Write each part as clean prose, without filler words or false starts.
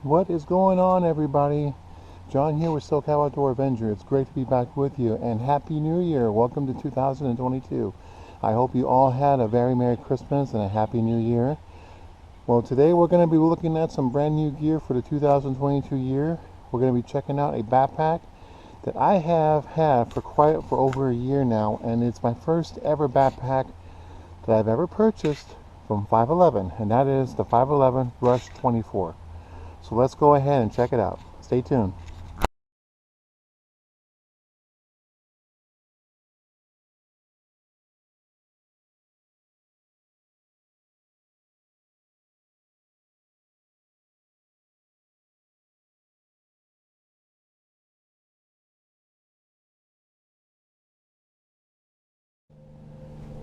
What is going on, everybody? John here with SoCal Outdoor Avenger. It's great to be back with you, and Happy New Year. Welcome to 2022. I hope you all had a very Merry Christmas and a Happy New Year. Well, today we're going to be looking at some brand new gear for the 2022 year. We're going to be checking out a backpack that I have had for over a year now, and it's my first ever backpack that I've ever purchased from 511, and that is the 511 Rush 24. So let's go ahead and check it out. Stay tuned.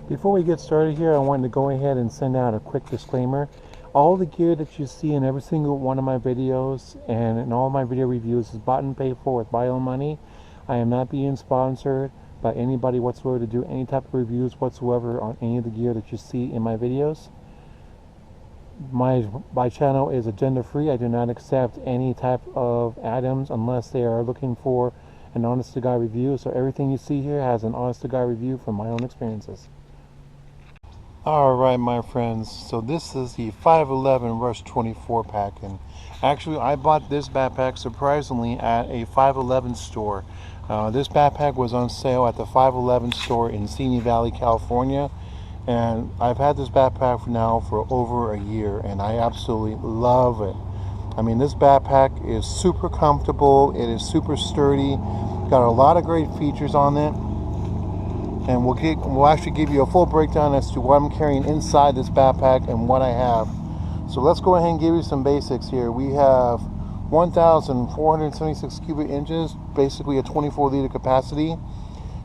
Before we get started here, I wanted to go ahead and send out a quick disclaimer. All the gear that you see in every single one of my videos and in all my video reviews is bought and paid for with my own money. I am not being sponsored by anybody whatsoever to do any type of reviews whatsoever on any of the gear that you see in my videos. My channel is agenda free. I do not accept any type of items unless they are looking for an honest to God review. So everything you see here has an honest to God review from my own experiences. Alright, my friends, so this is the 511 Rush 24 pack, and actually I bought this backpack surprisingly at a 511 store. This backpack was on sale at the 511 store in Simi Valley, California, and I've had this backpack now for over a year, and I absolutely love it. I mean, this backpack is super comfortable, it is super sturdy, got a lot of great features on it. And we'll actually give you a full breakdown as to what I'm carrying inside this backpack and what I have. So let's go ahead and give you some basics here. We have 1,476 cubic inches, basically a 24-liter capacity.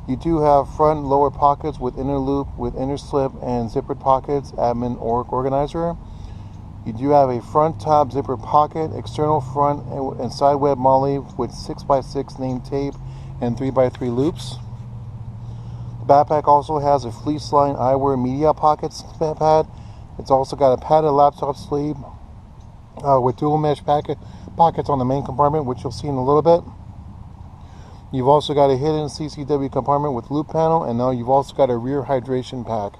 You do have front and lower pockets with inner loop, with inner slip and zippered pockets, admin or organizer. You do have a front top zipper pocket, external front and side web MOLLE with 6x6 name tape and 3x3 loops. Backpack also has a fleece line eyewear media pockets pad. It's also got a padded laptop sleeve with dual mesh pockets on the main compartment, which you'll see in a little bit. You've also got a hidden CCW compartment with loop panel, and now you've also got a rear hydration pack.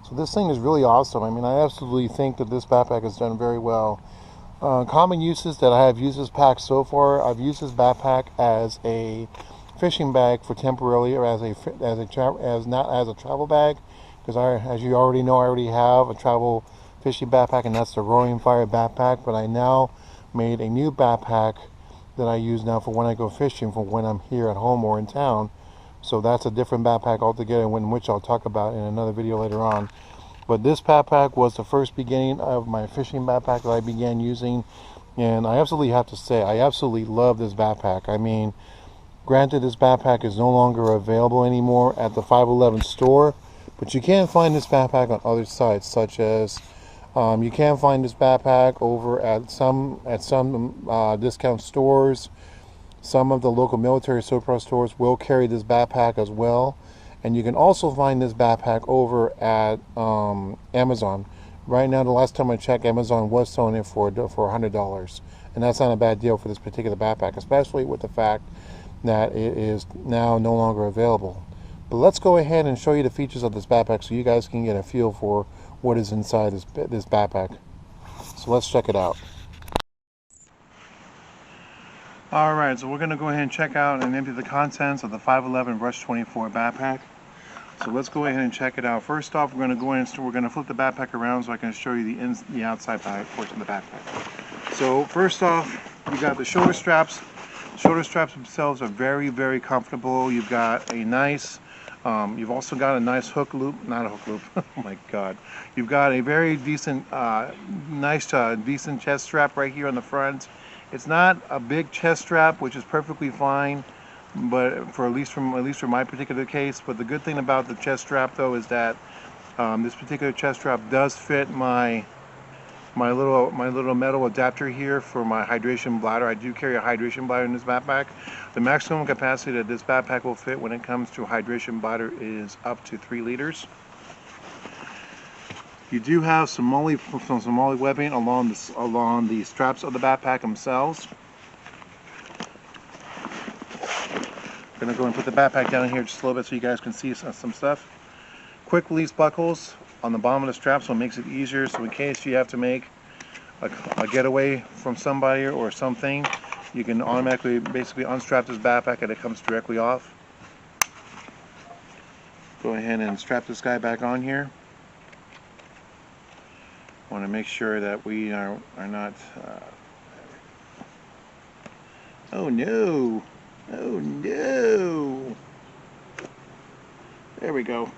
So this thing is really awesome. I mean, I absolutely think that this backpack has done very well. Common uses that I have used this pack so far: I've used this backpack as a fishing bag for temporarily, or not as a travel bag, because as you already know, I already have a travel fishing backpack, and that's the Roaring Fire backpack. But I now made a new backpack that I use now for when I go fishing, for when I'm here at home or in town. So that's a different backpack altogether, which I'll talk about in another video later on. But this backpack was the first beginning of my fishing backpack that I began using, and I absolutely have to say I absolutely love this backpack. I mean, granted, this backpack is no longer available anymore at the 511 store, but you can find this backpack on other sites, such as you can find this backpack over at some discount stores. Some of the local military surplus stores will carry this backpack as well, and you can also find this backpack over at Amazon. Right now, the last time I checked, Amazon was selling it for $100, and that's not a bad deal for this particular backpack, especially with the fact that it is now no longer available. But let's go ahead and show you the features of this backpack so you guys can get a feel for what is inside this backpack. So let's check it out. Alright, so we're going to go ahead and check out and empty the contents of the 511 Rush 24 backpack. So let's go ahead and check it out. First off, we're going to flip the backpack around so I can show you the outside portion of the backpack. So first off, we got the shoulder straps. Shoulder straps themselves are very, very comfortable. You've got a nice, you've also got a nice hook loop, not a hook loop, oh my god. You've got a very decent, decent chest strap right here on the front. It's not a big chest strap, which is perfectly fine, but at least for my particular case. But the good thing about the chest strap though is that this particular chest strap does fit my little metal adapter here for my hydration bladder. I do carry a hydration bladder in this backpack. The maximum capacity that this backpack will fit when it comes to hydration bladder is up to 3 liters. You do have some moly webbing along the straps of the backpack themselves. I'm gonna go and put the backpack down here just a little bit so you guys can see some stuff. Quick release buckles on the bottom of the strap, so it makes it easier. So in case you have to make a getaway from somebody or something, you can automatically basically unstrap this backpack and it comes directly off. Go ahead and strap this guy back on here. Want to make sure that we are not oh no, oh no, there we go.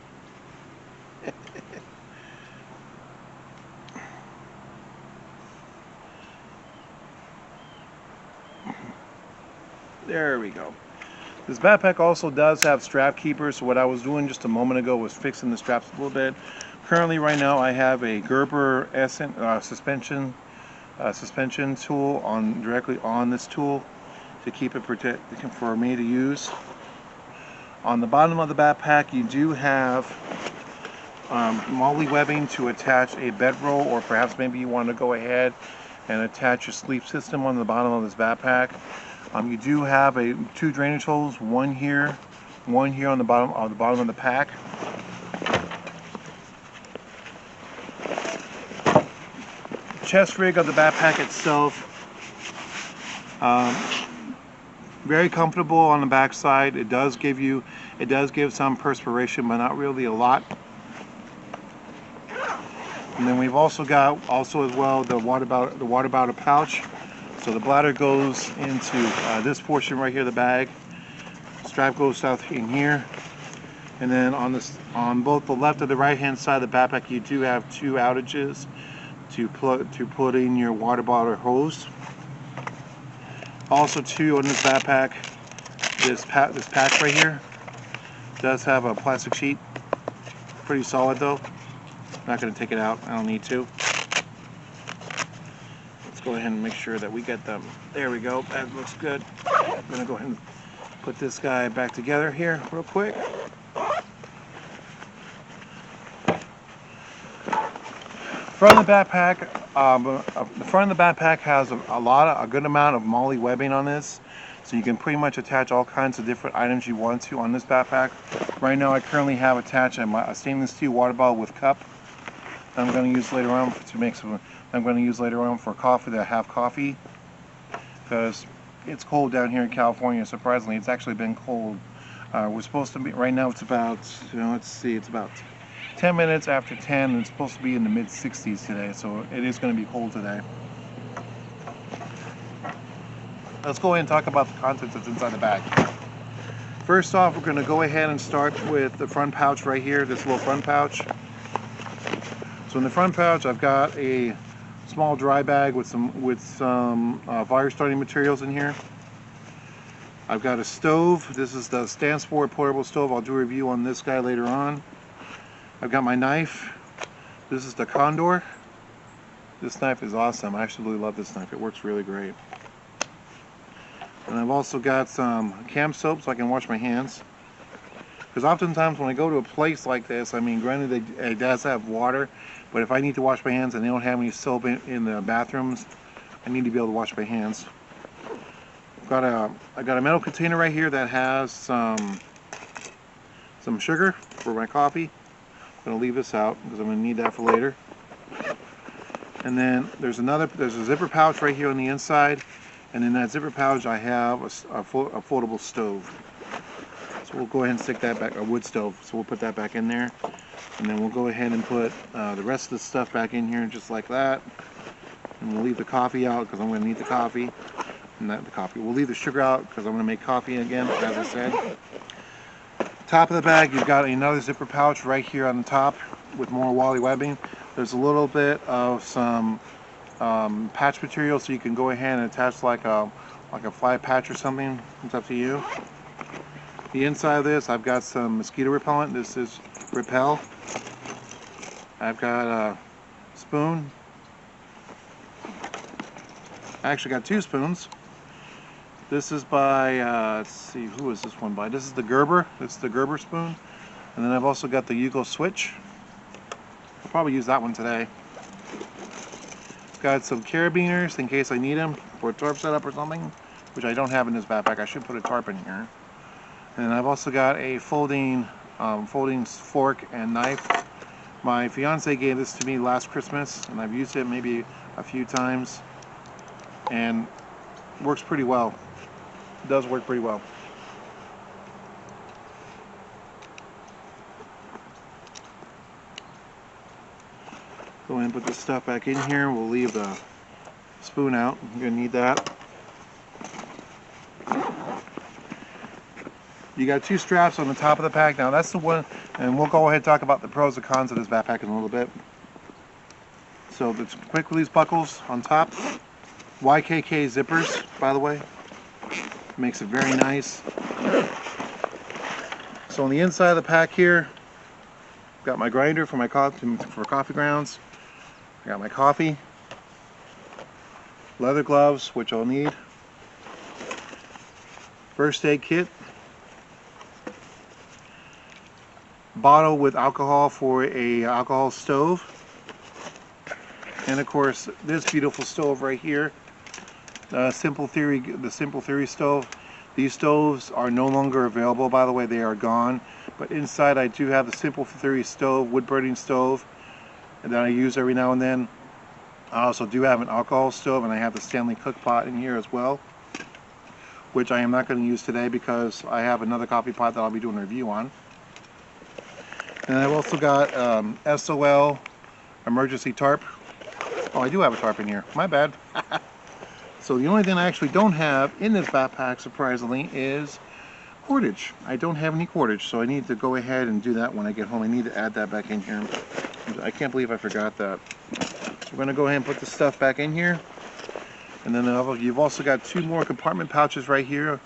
There we go. This backpack also does have strap keepers, so what I was doing just a moment ago was fixing the straps a little bit. Currently right now I have a Gerber suspension tool directly on this tool to keep it protected for me to use. On the bottom of the backpack you do have moly webbing to attach a bedroll, or perhaps maybe you want to go ahead and attach a sleep system on the bottom of this backpack. You do have two drainage holes, one here on the bottom of the pack. Chest rig of the backpack itself, very comfortable on the back side. It does give some perspiration, but not really a lot. And then we've also got as well the water bottle pouch. So the bladder goes into this portion right here, the bag. Strap goes out in here, and then on both the left and the right hand side of the backpack, you do have two outages to put in your water bottle hose. Also, too, on this backpack, this patch right here does have a plastic sheet. Pretty solid though. I'm not going to take it out. I don't need to. Go ahead and make sure that we get them. There we go. That looks good. I'm going to go ahead and put this guy back together here real quick. Front of the backpack. The front of the backpack has a good amount of moly webbing on this, so you can pretty much attach all kinds of different items you want to on this backpack. Right now, I currently have attached a stainless steel water bottle with cup. I'm going to use later on for coffee, to have coffee, because it's cold down here in California. Surprisingly, it's actually been cold. We're supposed to be, right now it's about, let's see, it's about 10 minutes after 10, and it's supposed to be in the mid 60s today, so it is going to be cold today. Let's go ahead and talk about the contents that's inside the bag. First off, we're going to go ahead and start with the front pouch right here, this little front pouch. So in the front pouch, I've got a small dry bag with some fire starting materials in here. I've got a stove. This is the Stansport portable stove. I'll do a review on this guy later on. I've got my knife. This is the Condor. This knife is awesome. I actually really love this knife. It works really great. And I've also got some cam soap so I can wash my hands. Because oftentimes when I go to a place like this, I mean, granted it does have water, but if I need to wash my hands and they don't have any soap in the bathrooms, I need to be able to wash my hands. I've got a metal container right here that has some sugar for my coffee. I'm going to leave this out because I'm going to need that for later. And then there's a zipper pouch right here on the inside, and in that zipper pouch I have a foldable stove. So we'll go ahead and stick that back, a wood stove, so we'll put that back in there. And then we'll go ahead and put the rest of the stuff back in here just like that. And we'll leave the coffee out because I'm going to need the coffee. Not the coffee. We'll leave the sugar out because I'm going to make coffee again, as I said. Top of the bag, you've got another zipper pouch right here on the top with more moly webbing. There's a little bit of some patch material, so you can go ahead and attach like a fly patch or something. It's up to you. The inside of this, I've got some mosquito repellent. This is Repel. I've got a spoon. I actually got two spoons. This is by, let's see, who is this one by? This is the Gerber. It's the Gerber spoon. And then I've also got the Yugo switch. probably use that one today. Got some carabiners in case I need them for a tarp setup or something, which I don't have in this backpack. I should put a tarp in here. And I've also got a folding fork and knife. My fiance gave this to me last Christmas, and I've used it maybe a few times, and works pretty well. It does work pretty well. Go ahead and put this stuff back in here. We'll leave the spoon out. You're gonna need that. You got 2 straps on the top of the pack. Now that's the one, and we'll go ahead and talk about the pros and cons of this backpack in a little bit. So the quick release buckles on top. YKK zippers, by the way. Makes it very nice. So on the inside of the pack here, got my grinder for my coffee grounds. I got my coffee, leather gloves, which I'll need, first aid kit, bottle with alcohol for a alcohol stove, and of course this beautiful stove right here, the Simple Theory stove. These stoves are no longer available, by the way. They are gone. But inside I do have the Simple Theory stove, wood burning stove, and that I use every now and then. I also do have an alcohol stove, and I have the Stanley cook pot in here as well, which I am not going to use today because I have another coffee pot that I'll be doing a review on. And I've also got SOL emergency tarp. Oh, I do have a tarp in here. My bad. So the only thing I actually don't have in this backpack, surprisingly, is cordage. I don't have any cordage, so I need to go ahead and do that when I get home. I need to add that back in here. I can't believe I forgot that. So we're going to go ahead and put the stuff back in here. And then you've also got 2 more compartment pouches right here.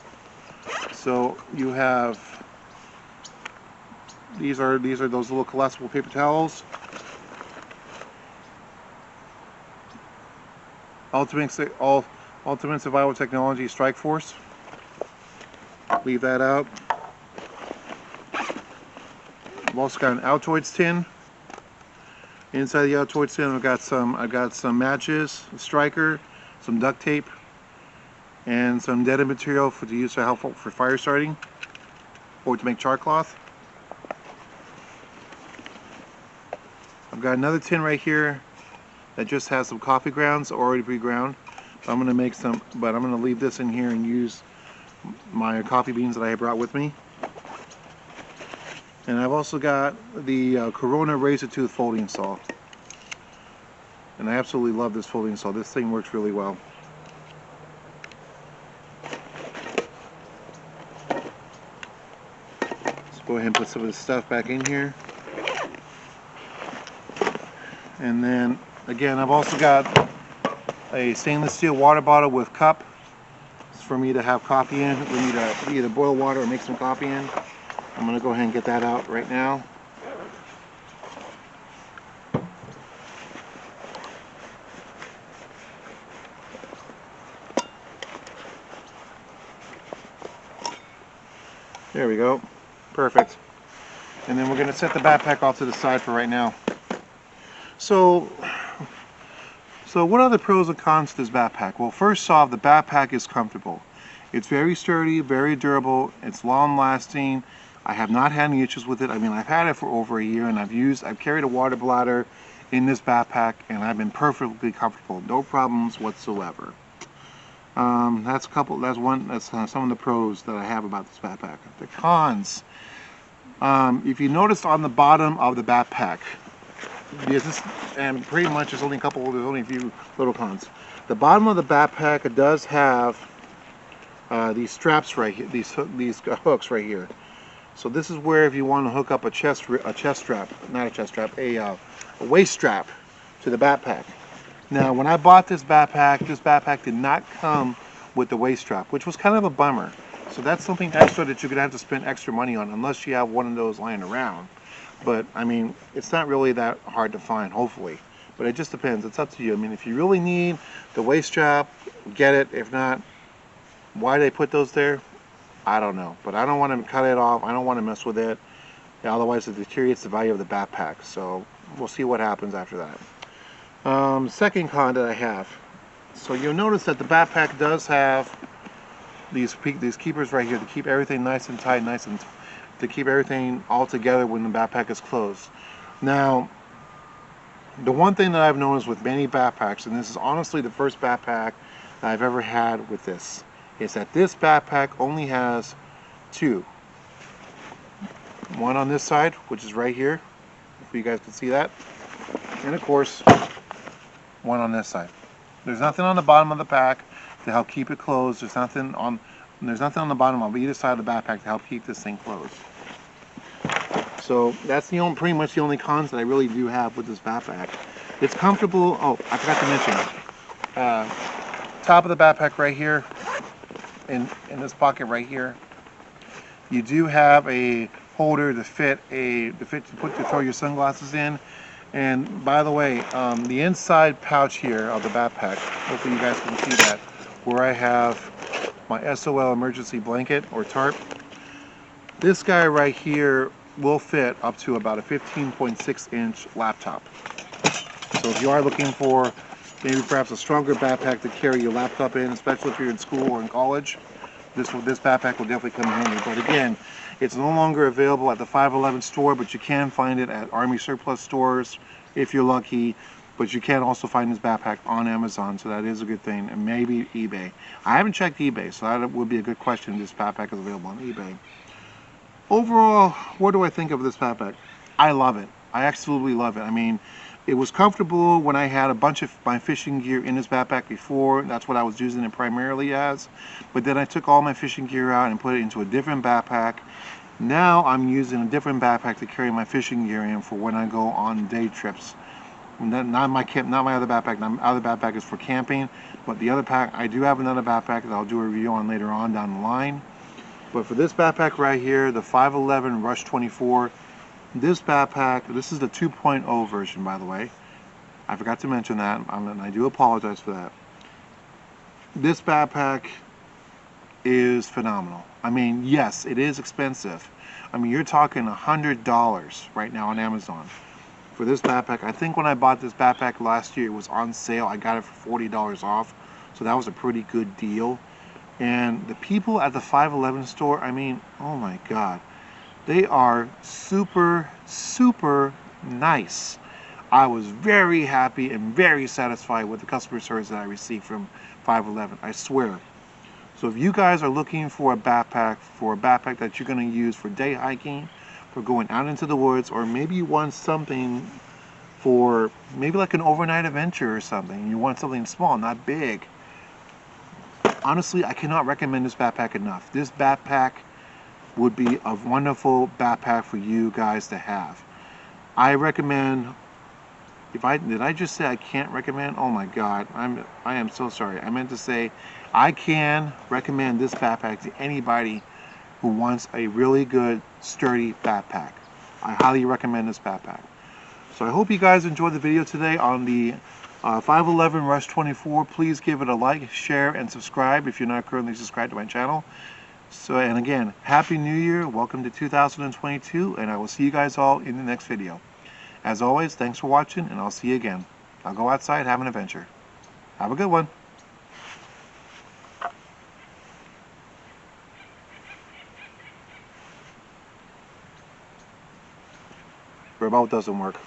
So you have, these are those little collapsible paper towels. Ultimate Survival Technology Strike Force. Leave that out. I've also got an Altoids tin. Inside the Altoids tin, I've got some matches, a striker, some duct tape, and some deaded material to use to help for fire starting or to make char cloth. I've got another tin right here that just has some coffee grounds already pre-ground. So I'm going to make some, but I'm going to leave this in here and use my coffee beans that I brought with me. And I've also got the Corona Razor Tooth folding saw. And I absolutely love this folding saw. This thing works really well. Let's go ahead and put some of this stuff back in here. And then again, I've also got a stainless steel water bottle with cup. It's for me to have coffee in. We need to either boil water or make some coffee in. I'm going to go ahead and get that out right now. There we go. Perfect. And then we're going to set the backpack off to the side for right now. So what are the pros and cons to this backpack? Well, first off, the backpack is comfortable. It's very sturdy, very durable, it's long lasting. I have not had any issues with it. I mean, I've had it for over a year, and I've carried a water bladder in this backpack, and I've been perfectly comfortable. No problems whatsoever. That's some of the pros that I have about this backpack. The cons. If you notice on the bottom of the backpack, and pretty much there's only a few little cons. The bottom of the backpack does have these straps right here, these hooks right here. So this is where if you want to hook up a waist strap to the backpack. Now, when I bought this backpack did not come with the waist strap, which was kind of a bummer. So that's something extra that you're gonna have to spend extra money on, unless you have one of those lying around. But I mean, it's not really that hard to find, hopefully. But it just depends. It's up to you. I mean, if you really need the waist strap, get it. If not, why they put those there, I don't know. But I don't want to cut it off. I don't want to mess with it. Otherwise, it deteriorates the value of the backpack. So we'll see what happens after that. Second con that I have. So you'll notice that the backpack does have these keepers right here to keep everything nice and tight, to keep everything all together when the backpack is closed. Now, the one thing that I've noticed with many backpacks, and this is honestly the first backpack that I've ever had with this, is that this backpack only has two. One on this side, which is right here, if you guys can see that, and of course, one on this side. There's nothing on the bottom of the pack to help keep it closed. There's nothing on the bottom of either side of the backpack to help keep this thing closed. So that's pretty much the only cons that I really do have with this backpack. It's comfortable. Oh, I forgot to mention. Top of the backpack right here, in this pocket right here, you do have a holder to throw your sunglasses in. And by the way, the inside pouch here of the backpack, hopefully you guys can see that, where I have my SOL emergency blanket or tarp. This guy right here will fit up to about a 15.6-inch laptop. So if you are looking for maybe perhaps a stronger backpack to carry your laptop in, especially if you're in school or in college, this backpack will definitely come in handy. But again, it's no longer available at the 511 store, but you can find it at Army surplus stores if you're lucky. But you can also find this backpack on Amazon, so that is a good thing, and maybe eBay. I haven't checked eBay, so that would be a good question if this backpack is available on eBay. Overall, what do I think of this backpack? I love it. I absolutely love it. I mean, it was comfortable when I had a bunch of my fishing gear in this backpack before. That's what I was using it primarily as. But then I took all my fishing gear out and put it into a different backpack. Now I'm using a different backpack to carry my fishing gear in for when I go on day trips. Not my other backpack. My other backpack is for camping. But the other pack, I do have another backpack that I'll do a review on later on down the line. But for this backpack right here, the 511 Rush 24, this backpack, this is the 2.0 version, by the way. I forgot to mention that, and I do apologize for that. This backpack is phenomenal. I mean, yes, it is expensive. I mean, you're talking $100 right now on Amazon for this backpack. I think when I bought this backpack last year, it was on sale. I got it for $40 off, so that was a pretty good deal. And the people at the 511 store, I mean, oh my God, they are super, super nice. I was very happy and very satisfied with the customer service that I received from 511, I swear. So if you guys are looking for a backpack that you're going to use for day hiking, for going out into the woods, or maybe you want something for maybe like an overnight adventure or something, you want something small, not big, honestly, I cannot recommend this backpack enough. This backpack would be a wonderful backpack for you guys to have. I recommend, did I just say I can't recommend? Oh my God, I am so sorry. I meant to say I can recommend this backpack to anybody who wants a really good, sturdy backpack. I highly recommend this backpack. So I hope you guys enjoyed the video today on the 511 Rush 24. Please give it a like, share, and subscribe if you're not currently subscribed to my channel. So, and again, Happy New Year, welcome to 2022, and I will see you guys all in the next video. As always, thanks for watching, and I'll see you again. I'll go outside, have an adventure. Have a good one. Remote doesn't work.